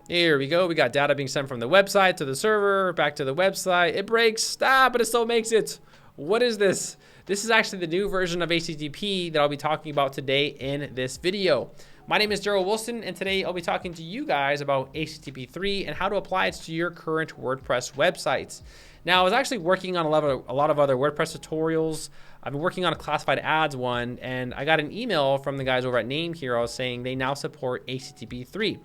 Here we go. We got data being sent from the website to the server, back to the website. It breaks, but it still makes it. What is this? This is actually the new version of HTTP that I'll be talking about today in this video. My name is Gerald Wilson, and today I'll be talking to you guys about HTTP3 and how to apply it to your current WordPress websites. Now, I was actually working on a lot of other WordPress tutorials. I've been working on a classified ads one, and I got an email from the guys over at Name Hero saying they now support HTTP3.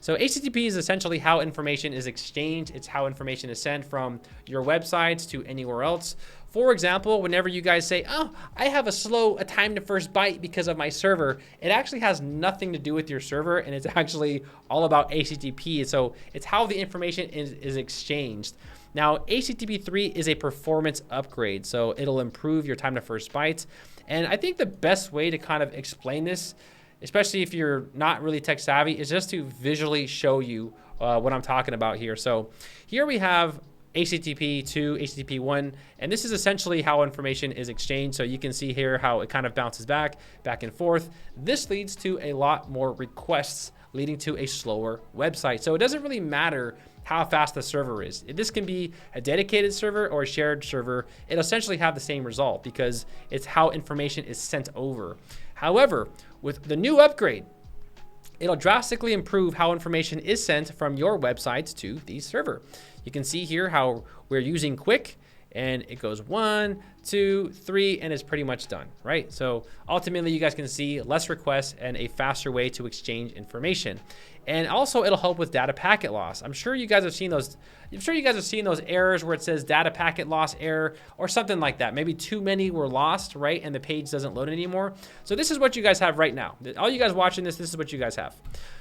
So HTTP is essentially how information is exchanged. It's how information is sent from your websites to anywhere else. For example, whenever you guys say, oh, I have a time to first byte because of my server, it actually has nothing to do with your server, and it's actually all about HTTP. So it's how the information is exchanged. Now, HTTP3 is a performance upgrade, so it'll improve your time to first bytes. And I think the best way to kind of explain this, especially if you're not really tech savvy, is just to visually show you what I'm talking about here. So here we have HTTP 2, HTTP 1, and this is essentially how information is exchanged. So you can see here how it kind of bounces back and forth. This leads to a lot more requests, leading to a slower website. So it doesn't really matter how fast the server is. This can be a dedicated server or a shared server. It'll essentially have the same result because it's how information is sent over. However, with the new upgrade, it'll drastically improve how information is sent from your websites to the server. You can see here how we're using Quic, and it goes 1, 2, 3, and it's pretty much done, right? So ultimately, you guys can see less requests and a faster way to exchange information. And also, it'll help with data packet loss. I'm sure you guys have seen those. I'm sure you guys have seen those errors where it says data packet loss error or something like that. Maybe too many were lost, right? And the page doesn't load anymore. So this is what you guys have right now. All you guys watching this is what you guys have.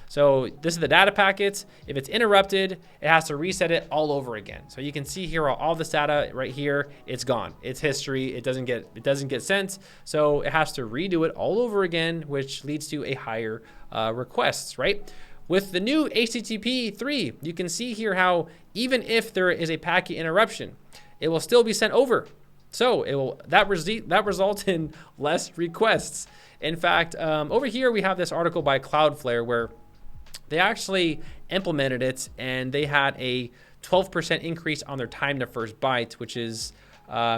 So this is the data packets. If it's interrupted, it has to reset it all over again. So you can see here all this data right here, it's gone. It's history. It doesn't get sent. So it has to redo it all over again, which leads to a higher requests, right? With the new HTTP 3, you can see here how even if there is a packet interruption, it will still be sent over. So that results in less requests. In fact, over here we have this article by Cloudflare where they actually implemented it, and they had a 12% increase on their time to first byte, which is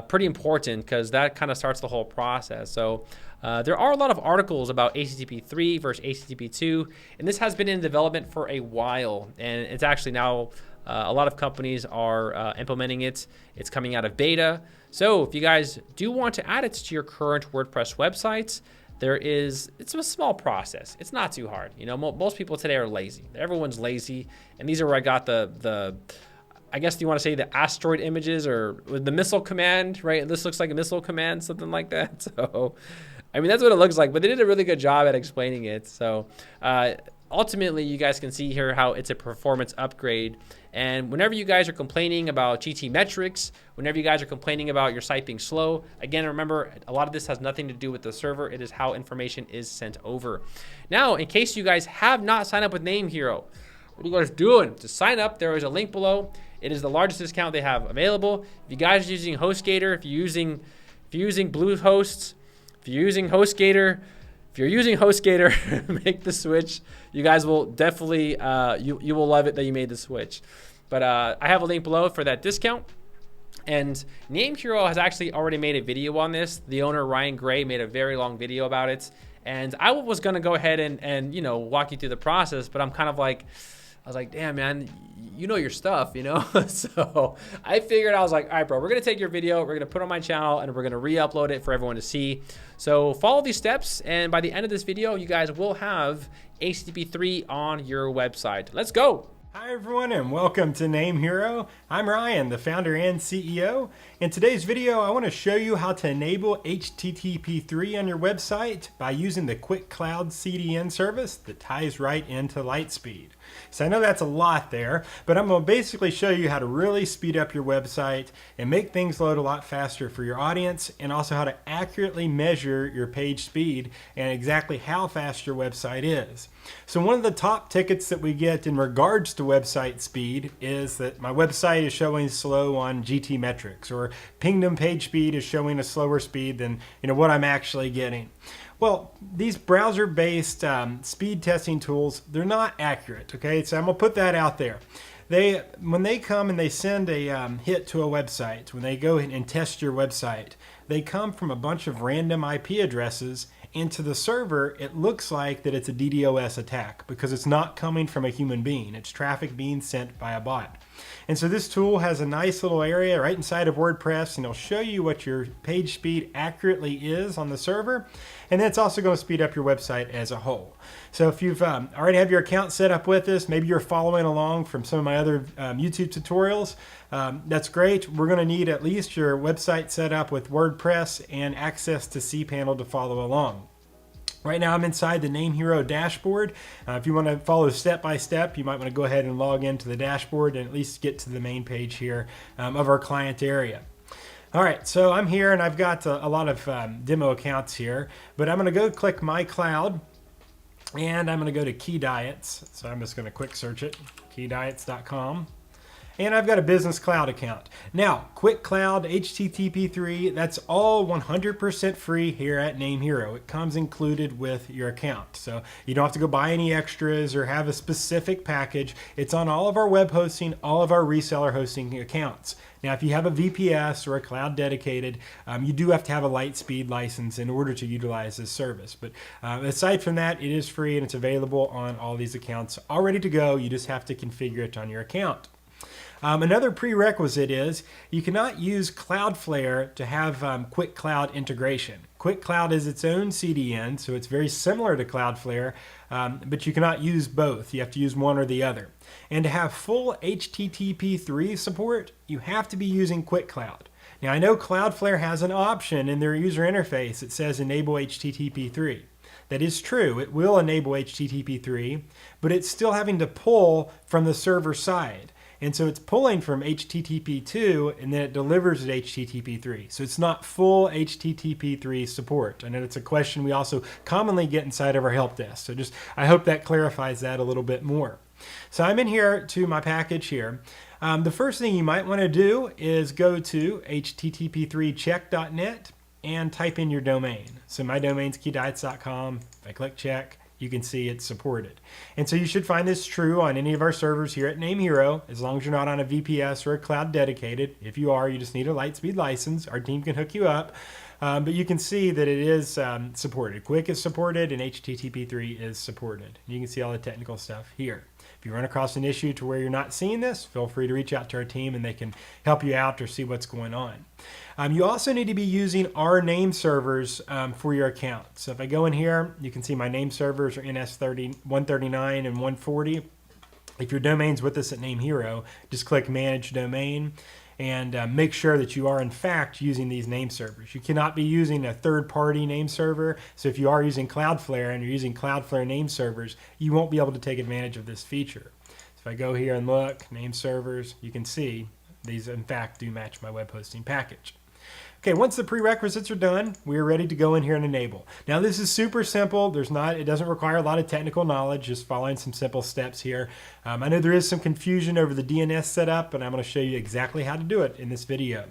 pretty important because that kind of starts the whole process. So there are a lot of articles about HTTP 3 versus HTTP 2, and this has been in development for a while, and it's actually now a lot of companies are implementing it. It's coming out of beta. So if you guys do want to add it to your current WordPress websites, it's a small process. It's not too hard. You know, most people today are lazy. Everyone's lazy, and these are where I got I guess you want to say the asteroid images or the missile command, right? This looks like a missile command, something like that. So, I mean, that's what it looks like, but they did a really good job at explaining it. So, ultimately, you guys can see here how it's a performance upgrade. And whenever you guys are complaining about GT metrics, whenever you guys are complaining about your site being slow, again, remember, a lot of this has nothing to do with the server. It is how information is sent over. Now, in case you guys have not signed up with Name Hero, what are you guys doing? To sign up, there is a link below. It is the largest discount they have available. If you guys are using HostGator, if you're using Bluehost, if you're using HostGator, make the switch. You guys will definitely, you will love it that you made the switch. But I have a link below for that discount. And Name Hero has actually already made a video on this. The owner, Ryan Gray, made a very long video about it. And I was going to go ahead and walk you through the process, but I'm kind of like, I was like, damn, man, you know your stuff, you know? So I figured, I was like, all right, bro, we're going to take your video, we're going to put it on my channel, and we're going to re-upload it for everyone to see. So follow these steps, and by the end of this video, you guys will have HTTP3 on your website. Let's go. Hi everyone, and welcome to Name Hero. I'm Ryan, the founder and CEO. In today's video, I want to show you how to enable HTTP3 on your website by using the Quic.cloud CDN service that ties right into Lightspeed. So I know that's a lot there, but I'm going to basically show you how to really speed up your website and make things load a lot faster for your audience, and also how to accurately measure your page speed and exactly how fast your website is. So one of the top tickets that we get in regards to website speed is that my website is showing slow on GT metrics, or Pingdom page speed is showing a slower speed than what I'm actually getting. Well, these browser-based speed testing tools, they're not accurate, okay? So I'm gonna put that out there. When they come and they send a hit to a website, when they go and test your website, they come from a bunch of random IP addresses, and to the server, it looks like that it's a DDoS attack because it's not coming from a human being. It's traffic being sent by a bot. And so this tool has a nice little area right inside of WordPress, and it'll show you what your page speed accurately is on the server. And then it's also going to speed up your website as a whole. So if you've already have your account set up with this, maybe you're following along from some of my other YouTube tutorials, that's great. We're going to need at least your website set up with WordPress and access to cPanel to follow along. Right now I'm inside the Name Hero dashboard. If you want to follow step by step, you might want to go ahead and log into the dashboard and at least get to the main page here of our client area. All right, so I'm here and I've got a lot of demo accounts here, but I'm going to go click My Cloud and I'm going to go to Key Diets. So I'm just going to quick search it, keydiets.com. And I've got a business cloud account. Now, Quic.cloud, HTTP3, that's all 100% free here at Name Hero. It comes included with your account. So you don't have to go buy any extras or have a specific package. It's on all of our web hosting, all of our reseller hosting accounts. Now, if you have a VPS or a cloud dedicated, you do have to have a Lightspeed license in order to utilize this service. But aside from that, it is free and it's available on all these accounts, all ready to go. You just have to configure it on your account. Another prerequisite is you cannot use Cloudflare to have Quic.cloud integration. Quic.cloud is its own CDN, so it's very similar to Cloudflare, but you cannot use both. You have to use one or the other. And to have full HTTP3 support, you have to be using Quic.cloud. Now, I know Cloudflare has an option in their user interface that says enable HTTP3. That is true. It will enable HTTP3, but it's still having to pull from the server side. And so it's pulling from HTTP2 and then it delivers at HTTP3. So it's not full HTTP3 support. I know it's a question we also commonly get inside of our help desk. So I hope that clarifies that a little bit more. So I'm in here to my package here. The first thing you might want to do is go to http3check.net and type in your domain. So my domain's keydiets.com. If I click check, you can see it's supported. And so you should find this true on any of our servers here at Name Hero, as long as you're not on a VPS or a cloud dedicated. If you are, you just need a Lightspeed license. Our team can hook you up. But you can see that it is supported. Quic is supported and HTTP3 is supported. You can see all the technical stuff here. If you run across an issue to where you're not seeing this, feel free to reach out to our team and they can help you out or see what's going on. You also need to be using our name servers for your account. So if I go in here, you can see my name servers are NS30, 139 and 140. If your domain's with us at Name Hero, just click Manage Domain and make sure that you are in fact using these name servers. You cannot be using a third-party name server. So if you are using Cloudflare and you're using Cloudflare name servers, you won't be able to take advantage of this feature. So if I go here and look, name servers, you can see these in fact do match my web hosting package. Okay, once the prerequisites are done, we are ready to go in here and enable. Now this is super simple. It doesn't require a lot of technical knowledge, just following some simple steps here. I know there is some confusion over the DNS setup, and I'm going to show you exactly how to do it in this video.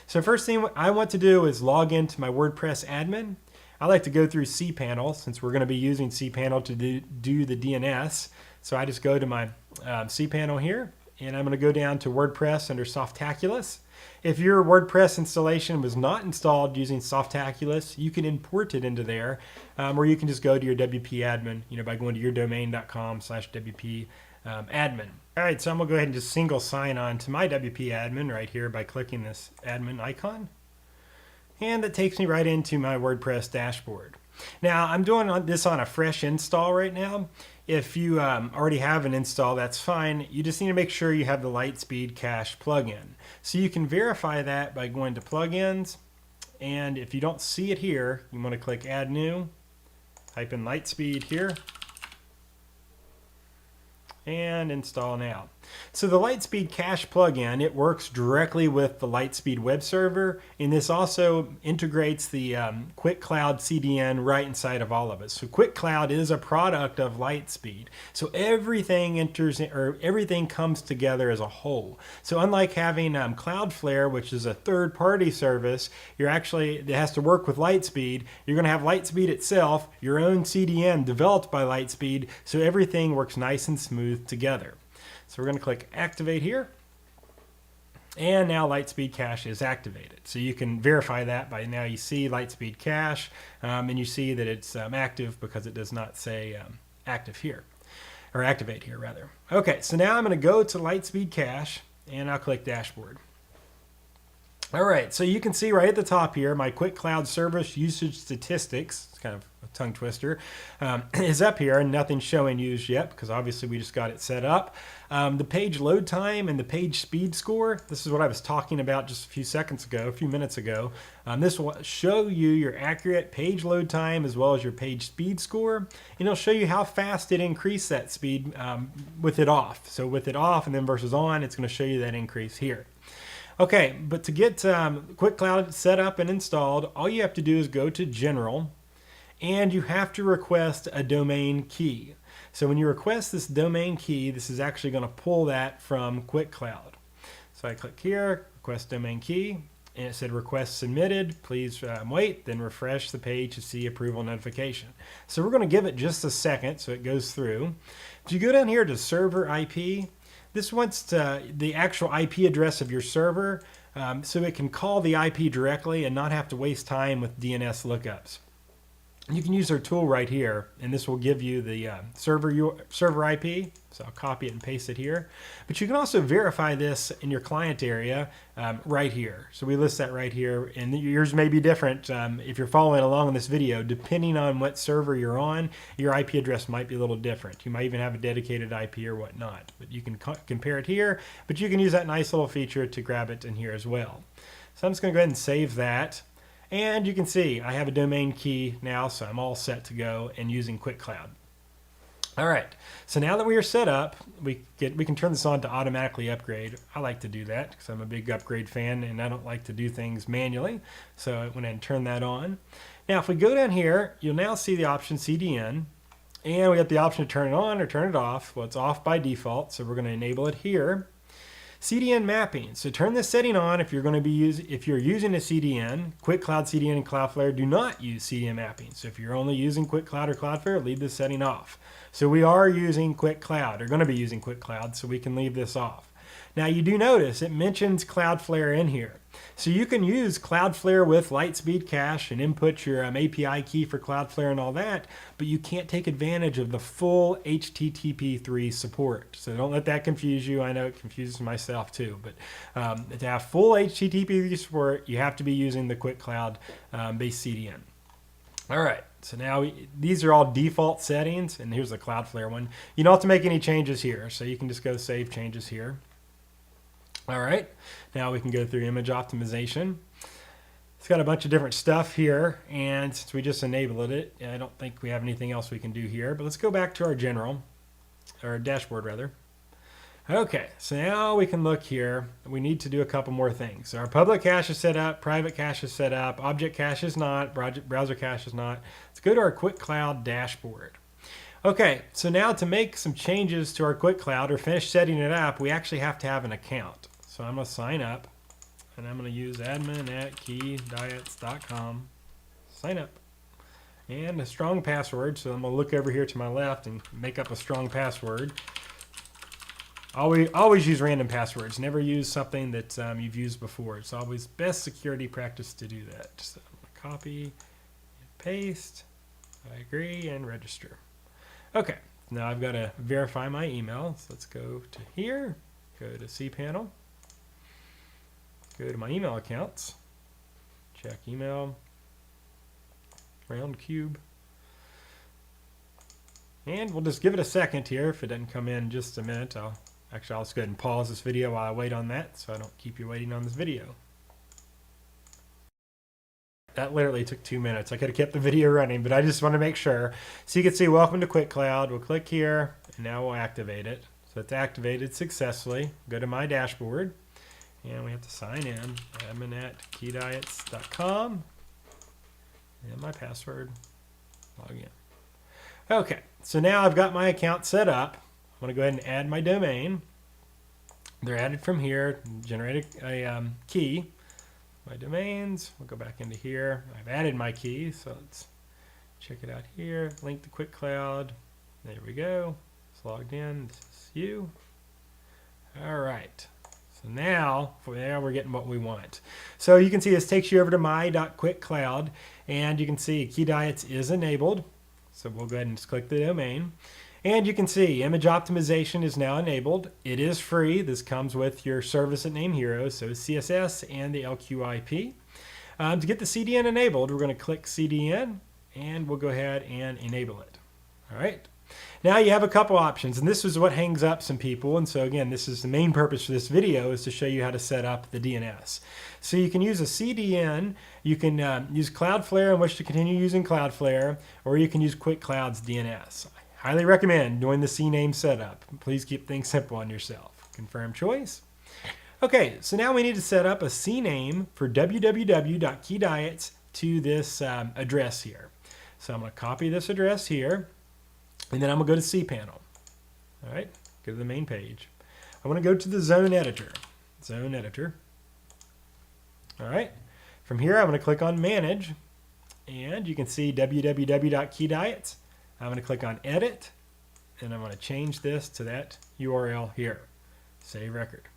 So first thing I want to do is log into my WordPress admin. I like to go through cPanel since we're going to be using cPanel to do the DNS. So I just go to my cPanel here, and I'm going to go down to WordPress under Softaculous. If your WordPress installation was not installed using Softaculous, you can import it into there, or you can just go to your WP admin, by going to yourdomain.com/WP admin. All right, so I'm going to go ahead and just single sign on to my WP admin right here by clicking this admin icon. And that takes me right into my WordPress dashboard. Now, I'm doing this on a fresh install right now. If you already have an install, that's fine. You just need to make sure you have the Lightspeed Cache plugin. So you can verify that by going to Plugins. And if you don't see it here, you want to click Add New, type in Lightspeed here, and install now. So the Lightspeed Cache plugin, it works directly with the Lightspeed web server, and this also integrates the Quic.cloud CDN right inside of all of it. So Quic.cloud is a product of Lightspeed. So everything everything comes together as a whole. So unlike having Cloudflare, which is a third-party service, it has to work with Lightspeed. You're going to have Lightspeed itself, your own CDN developed by Lightspeed, so everything works nice and smooth together. So we're going to click Activate here. And now Lightspeed Cache is activated. So you can verify that by now you see Lightspeed Cache, and you see that it's active because it does not say active here, or activate here rather. Okay, so now I'm going to go to Lightspeed Cache, and I'll click Dashboard. All right, so you can see right at the top here, my Quic.cloud service usage statistics, it's kind of a tongue twister, is up here, and nothing's showing used yet because obviously we just got it set up. The page load time and the page speed score, this is what I was talking about just a few minutes ago. This will show you your accurate page load time as well as your page speed score, and it'll show you how fast it increased that speed with it off. So with it off and then versus on, it's going to show you that increase here. Okay, but to get Quic.cloud set up and installed, all you have to do is go to General, and you have to request a domain key. So when you request this domain key, this is actually going to pull that from Quic.cloud. So I click here, request domain key, and it said request submitted. Please wait, then refresh the page to see approval notification. So we're going to give it just a second so it goes through. If you go down here to server IP, this wants the actual IP address of your server so it can call the IP directly and not have to waste time with DNS lookups. You can use our tool right here, and this will give you the server IP. So I'll copy it and paste it here. But you can also verify this in your client area right here. So we list that right here, and yours may be different if you're following along in this video. Depending on what server you're on, your IP address might be a little different. You might even have a dedicated IP or whatnot. But you can compare it here, but you can use that nice little feature to grab it in here as well. So I'm just going to go ahead and save that. And you can see I have a domain key now, so I'm all set to go and using Quic.cloud. All right, so now that we are set up, we can turn this on to automatically upgrade. I like to do that because I'm a big upgrade fan and I don't like to do things manually. So I went ahead and turn that on. Now if we go down here, you'll now see the option CDN, and we got the option to turn it on or turn it off. Well, it's off by default, so we're going to enable it here. CDN mapping. So turn this setting on if you're using a CDN. Quic.cloud CDN and Cloudflare do not use CDN mapping. So if you're only using Quic.cloud or Cloudflare, leave this setting off. So we are using Quic.cloud, or going to be using Quic.cloud, so we can leave this off. Now you do notice it mentions Cloudflare in here. So you can use Cloudflare with Lightspeed Cache and input your API key for Cloudflare and all that, but you can't take advantage of the full HTTP3 support. So don't let that confuse you. I know it confuses myself too, but to have full HTTP3 support, you have to be using the Quic.cloud based CDN. All right, so now these are all default settings, and here's the Cloudflare one. You don't have to make any changes here, so you can just go save changes here. All right, now we can go through image optimization. It's got a bunch of different stuff here, and since we just enabled it, I don't think we have anything else we can do here, but let's go back to our dashboard rather. Okay, so now we can look here. We need to do a couple more things. So our public cache is set up, private cache is set up, object cache is not, browser cache is not. Let's go to our Quic.cloud dashboard. Okay, so now to make some changes to our Quic.cloud or finish setting it up, we actually have to have an account. So I'm going to sign up, and I'm going to use admin@keydiets.com. Sign up. And a strong password, so I'm going to look over here to my left and make up a strong password. Always use random passwords. Never use something that you've used before. It's always best security practice to do that. So I'm going to copy, paste, I agree, and register. Okay, now I've got to verify my email. So let's go to here, go to cPanel, go to my email accounts, check email, round cube, and we'll just give it a second here. If it doesn't come in just a minute, I'll just go ahead and pause this video while I wait on that so I don't keep you waiting on this video. That literally took 2 minutes. I could have kept the video running, but I just want to make sure. So you can see welcome to Quic.cloud. We'll click here, and now we'll activate it. So it's activated successfully. Go to my dashboard, and we have to sign in. admin@keydiets.com, and my password. Log in. Okay, so now I've got my account set up. I'm going to go ahead and add my domain. They're added from here. Generate a key. My domains. We'll go back into here. I've added my key, so let's check it out here. Link to Quic.cloud. There we go. It's logged in. This is you. All right. So now we're getting what we want. So you can see this takes you over to my.quic.cloud, and you can see Key Diets is enabled. So we'll go ahead and just click the domain. And you can see image optimization is now enabled. It is free. This comes with your service at Name Hero, so CSS and the LQIP. To get the CDN enabled, we're going to click CDN, and we'll go ahead and enable it. All right. Now you have a couple options, and this is what hangs up some people. And so again, this is the main purpose for this video, is to show you how to set up the DNS. So you can use a CDN, you can use Cloudflare and wish to continue using Cloudflare, or you can use Quic.cloud's DNS. I highly recommend doing the CNAME setup. Please keep things simple on yourself. Confirm choice. Okay, so now we need to set up a CNAME for www.keydiets to this address here. So I'm going to copy this address here. And then I'm going to go to cPanel. All right, go to the main page. I want to go to the zone editor. Zone editor. All right, from here I'm going to click on Manage. And you can see www.keydiets. I'm going to click on Edit. And I'm going to change this to that URL here. Save record.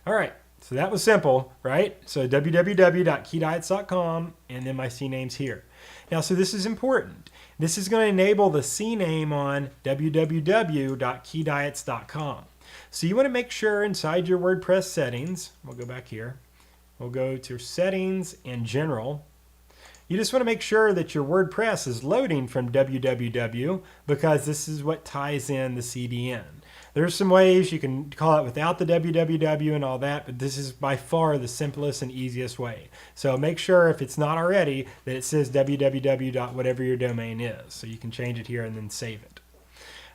All right, so that was simple, right? So www.keydiets.com, and then my CNAME's here. Now, so this is important. This is going to enable the CNAME on www.keydiets.com. So you want to make sure inside your WordPress settings, we'll go back here, we'll go to Settings and General. You just want to make sure that your WordPress is loading from www, because this is what ties in the CDN. There's some ways you can call it without the www and all that, but this is by far the simplest and easiest way. So make sure, if it's not already, that it says www.whatever your domain is. So you can change it here and then save it.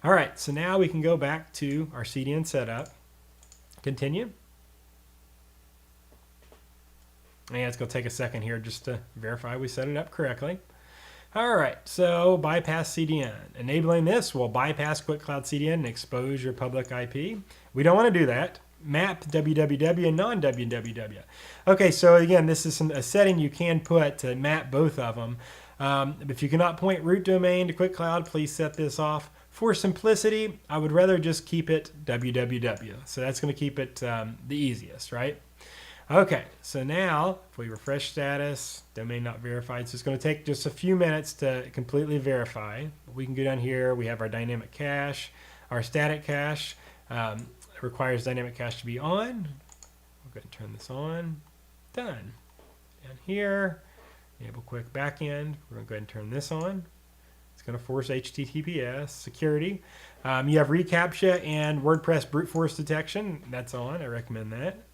All right, so now we can go back to our CDN setup. Continue. And it's going to take a second here just to verify we set it up correctly. All right, so bypass CDN. Enabling this will bypass Quic.cloud CDN and expose your public IP. We don't want to do that. Map www and non-www. Okay, so again, this is a setting you can put to map both of them. If you cannot point root domain to Quic.cloud, please set this off. For simplicity, I would rather just keep it www. So that's going to keep it the easiest, right? Okay, so now if we refresh status, domain not verified, so it's going to take just a few minutes to completely verify. We can go down here, we have our dynamic cache, our static cache. It requires dynamic cache to be on. We'll go ahead and turn this on. Done. Down here, enable quick backend. We're going to go ahead and turn this on. It's going to force HTTPS security. You have reCAPTCHA and WordPress brute force detection. That's on. I recommend that.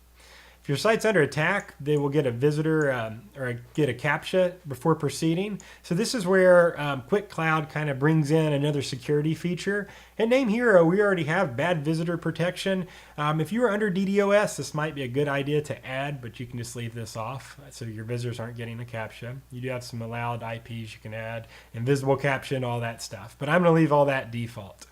If your site's under attack, they will get a visitor or get a CAPTCHA before proceeding. So this is where Quic.cloud kind of brings in another security feature. At Name Hero, we already have bad visitor protection. If you are under DDoS, this might be a good idea to add, but you can just leave this off so your visitors aren't getting a CAPTCHA. You do have some allowed IPs you can add, invisible CAPTCHA and all that stuff. But I'm going to leave all that default.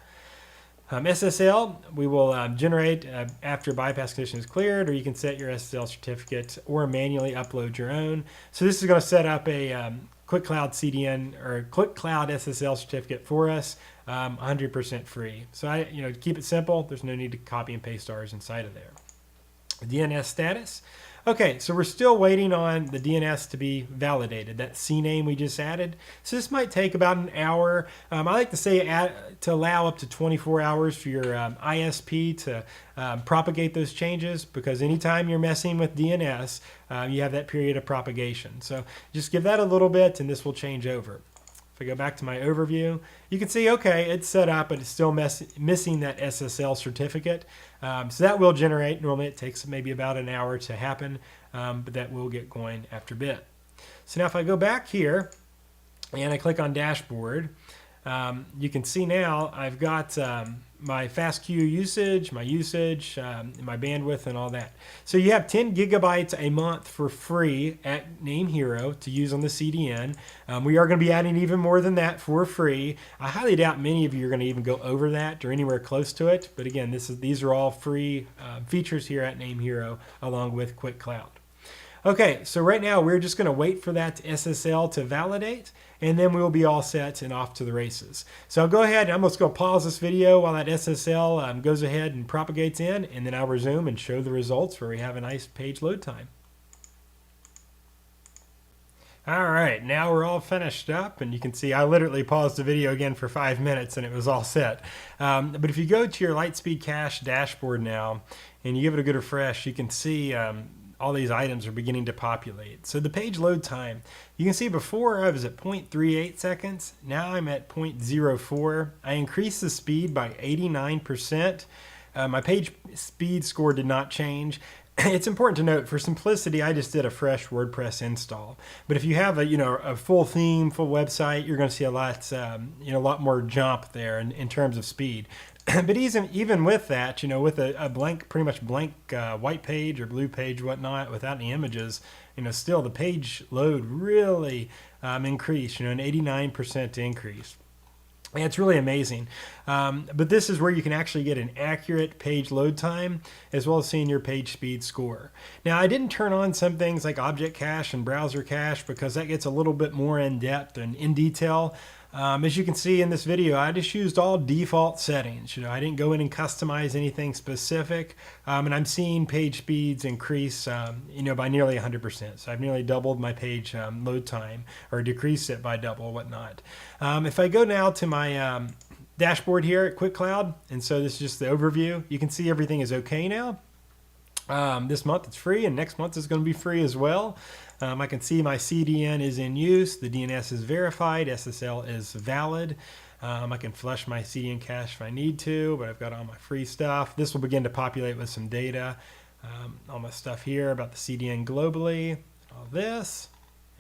SSL, we will generate after bypass condition is cleared, or you can set your SSL certificate or manually upload your own. So this is going to set up a Quic.cloud CDN or Quic.cloud SSL certificate for us, 100% free. So to keep it simple, there's no need to copy and paste ours inside of there. DNS status. Okay, so we're still waiting on the DNS to be validated, that CNAME we just added. So this might take about an hour. I like to say to allow up to 24 hours for your ISP to propagate those changes, because anytime you're messing with DNS, you have that period of propagation. So just give that a little bit and this will change over. If I go back to my overview, you can see, okay, it's set up, but it's still missing that SSL certificate. So that will generate. Normally it takes maybe about an hour to happen, but that will get going after a bit. So now if I go back here and I click on Dashboard, you can see now I've got my fast queue usage, my my bandwidth, and all that. So you have 10 gigabytes a month for free at Name Hero to use on the CDN. We are going to be adding even more than that for free. I highly doubt many of you are going to even go over that or anywhere close to it. But again, these are all free features here at Name Hero along with Quic.cloud. Okay, so right now we're just going to wait for that SSL to validate, and then we'll be all set and off to the races. So I'll go ahead, I'm just going to pause this video while that SSL goes ahead and propagates in, and then I'll resume and show the results where we have a nice page load time. All right, now we're all finished up, and you can see I literally paused the video again for 5 minutes and it was all set. But if you go to your Lightspeed Cache dashboard now and you give it a good refresh, you can see all these items are beginning to populate. So the page load time, you can see before I was at 0.38 seconds. Now I'm at 0.04. I increased the speed by 89%. My page speed score did not change. It's important to note, for simplicity, I just did a fresh WordPress install. But if you have a full theme, full website, you're going to see a lot more jump there in terms of speed. But even with that, with a blank, pretty much blank white page or blue page, whatnot, without any images, still the page load really increased, an 89% increase. And it's really amazing. But this is where you can actually get an accurate page load time as well as seeing your page speed score. Now, I didn't turn on some things like object cache and browser cache because that gets a little bit more in depth and in detail. As you can see in this video, I just used all default settings. I didn't go in and customize anything specific. And I'm seeing page speeds increase, by nearly 100%. So I've nearly doubled my page load time, or decreased it by double, whatnot. If I go now to my dashboard here at Quic.cloud, and so this is just the overview, you can see everything is okay now. This month it's free, and next month is going to be free as well. I can see my CDN is in use, the DNS is verified, SSL is valid. I can flush my CDN cache if I need to, but I've got all my free stuff. This will begin to populate with some data. All my stuff here about the CDN globally, all this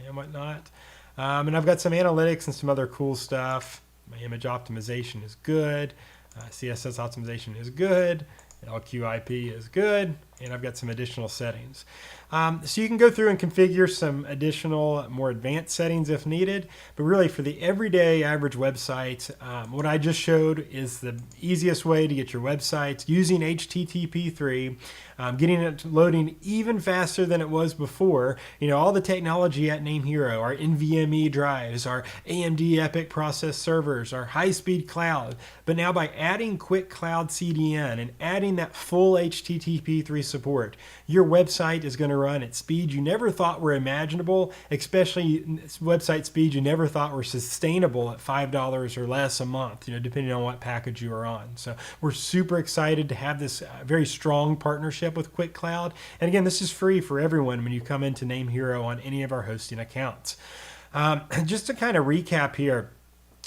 and whatnot. And I've got some analytics and some other cool stuff. My image optimization is good. CSS optimization is good. LQIP is good, and I've got some additional settings. So you can go through and configure some additional, more advanced settings if needed, but really for the everyday average website, what I just showed is the easiest way to get your website using HTTP3, getting it loading even faster than it was before. All the technology at Name Hero, our NVMe drives, our AMD EPYC process servers, our high-speed cloud, but now by adding Quic.cloud CDN and adding that full HTTP3 support, your website is going to run at speed you never thought were imaginable, especially website speed you never thought were sustainable at $5 or less a month, depending on what package you are on. So we're super excited to have this very strong partnership with Quic.cloud. And again, this is free for everyone when you come into Name Hero on any of our hosting accounts. Just to kind of recap here,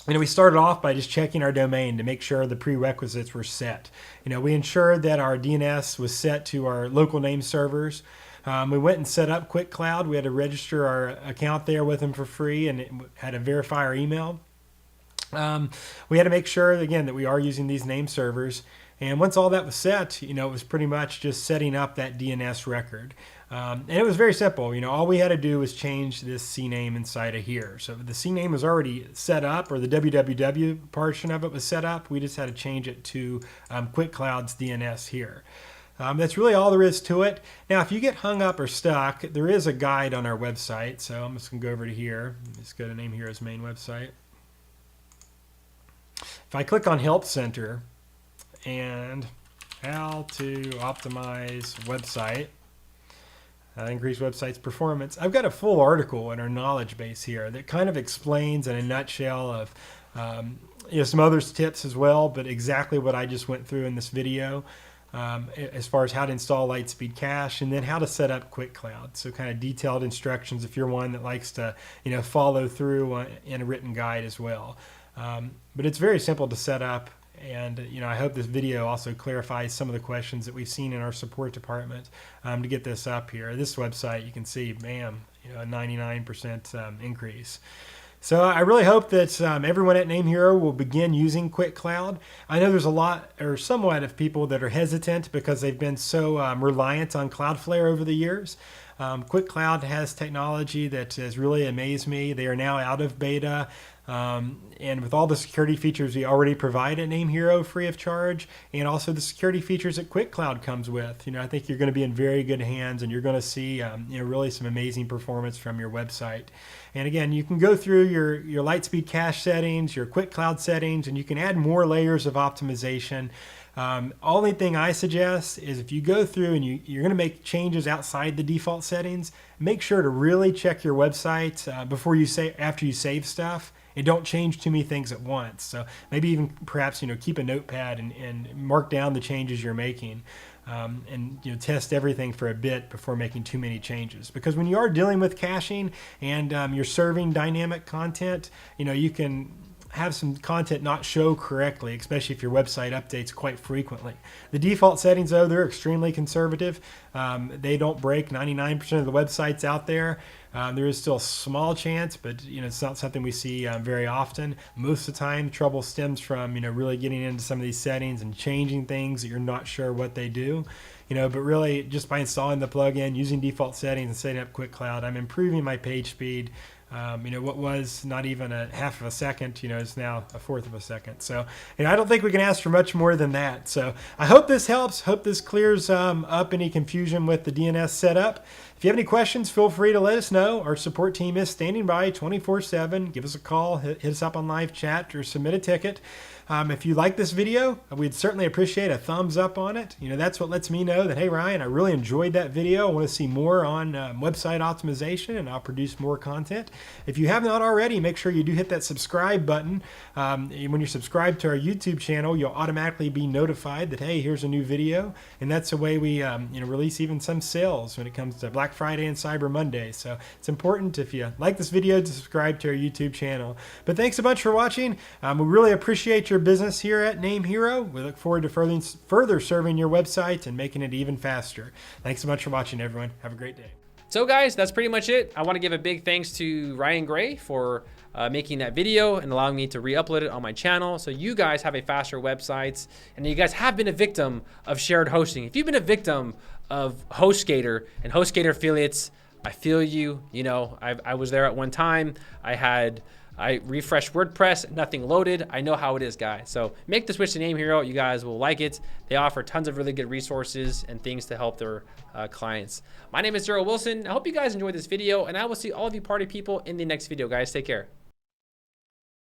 we started off by just checking our domain to make sure the prerequisites were set. We ensured that our DNS was set to our local name servers. We went and set up Quic.cloud. We had to register our account there with them for free, and it had to verify our email. We had to make sure, again, that we are using these name servers. And once all that was set, it was pretty much just setting up that DNS record. And it was very simple. All we had to do was change this CNAME inside of here. So the CNAME was already set up, or the www portion of it was set up. We just had to change it to Quic.cloud's DNS here. That's really all there is to it. Now, if you get hung up or stuck, there is a guide on our website. So I'm just going to go over to here. Let's go to Name Hero's main website. If I click on Help Center and how to optimize website, increase website's performance, I've got a full article in our knowledge base here that kind of explains in a nutshell of some other tips as well, but exactly what I just went through in this video. As far as how to install Lightspeed Cache and then how to set up Quic.cloud. So kind of detailed instructions if you're one that likes to follow through in a written guide as well. But it's very simple to set up, and I hope this video also clarifies some of the questions that we've seen in our support department to get this up here. This website, you can see, bam, a 99% increase. So I really hope that everyone at Name Hero will begin using Quic.cloud. I know there's a lot or somewhat of people that are hesitant because they've been so reliant on Cloudflare over the years. Quic.cloud has technology that has really amazed me. They are now out of beta. And with all the security features we already provide at Name Hero free of charge, and also the security features that Quic.cloud comes with, I think you're going to be in very good hands, and you're going to see, really some amazing performance from your website. And again, you can go through your Lightspeed cache settings, your Quic.cloud settings, and you can add more layers of optimization. Only thing I suggest is if you go through and you're going to make changes outside the default settings, make sure to really check your website after you save stuff, and don't change too many things at once. So maybe even perhaps keep a notepad and mark down the changes you're making. And test everything for a bit before making too many changes, because when you are dealing with caching and you're serving dynamic content, you can have some content not show correctly, especially if your website updates quite frequently. The default settings, though, they're extremely conservative. They don't break 99% of the websites out there. There is still a small chance, but it's not something we see very often. Most of the time, trouble stems from really getting into some of these settings and changing things that you're not sure what they do. But really, just by installing the plugin, using default settings, and setting up Quic.cloud, I'm improving my page speed. What was not even a half of a second, is now a fourth of a second. So, I don't think we can ask for much more than that. So I hope this helps. Hope this clears up any confusion with the DNS setup. If you have any questions, feel free to let us know. Our support team is standing by 24/7. Give us a call, hit us up on live chat, or submit a ticket. If you like this video, we'd certainly appreciate a thumbs up on it. That's what lets me know that, hey, Ryan, I really enjoyed that video. I want to see more on website optimization, and I'll produce more content. If you have not already, make sure you do hit that subscribe button. When you're subscribed to our YouTube channel, you'll automatically be notified that, hey, here's a new video. And that's the way we release even some sales when it comes to Black Friday and Cyber Monday. So it's important, if you like this video, to subscribe to our YouTube channel. But thanks a bunch for watching. We really appreciate your business here at Name Hero. We look forward to further serving your website and making it even faster. Thanks so much for watching, everyone. Have a great day. So guys, that's pretty much it. I want to give a big thanks to Ryan Gray for making that video and allowing me to re-upload it on my channel, so you guys have a faster website, and you guys have been a victim of shared hosting. If you've been a victim of HostGator and HostGator affiliates, I feel you. I was there at one time. I refreshed WordPress, nothing loaded. I know how it is, guys. So make the switch to Name Hero. You guys will like it. They offer tons of really good resources and things to help their clients. My name is Daryl Wilson. I hope you guys enjoyed this video, and I will see all of you party people in the next video, guys. Take care.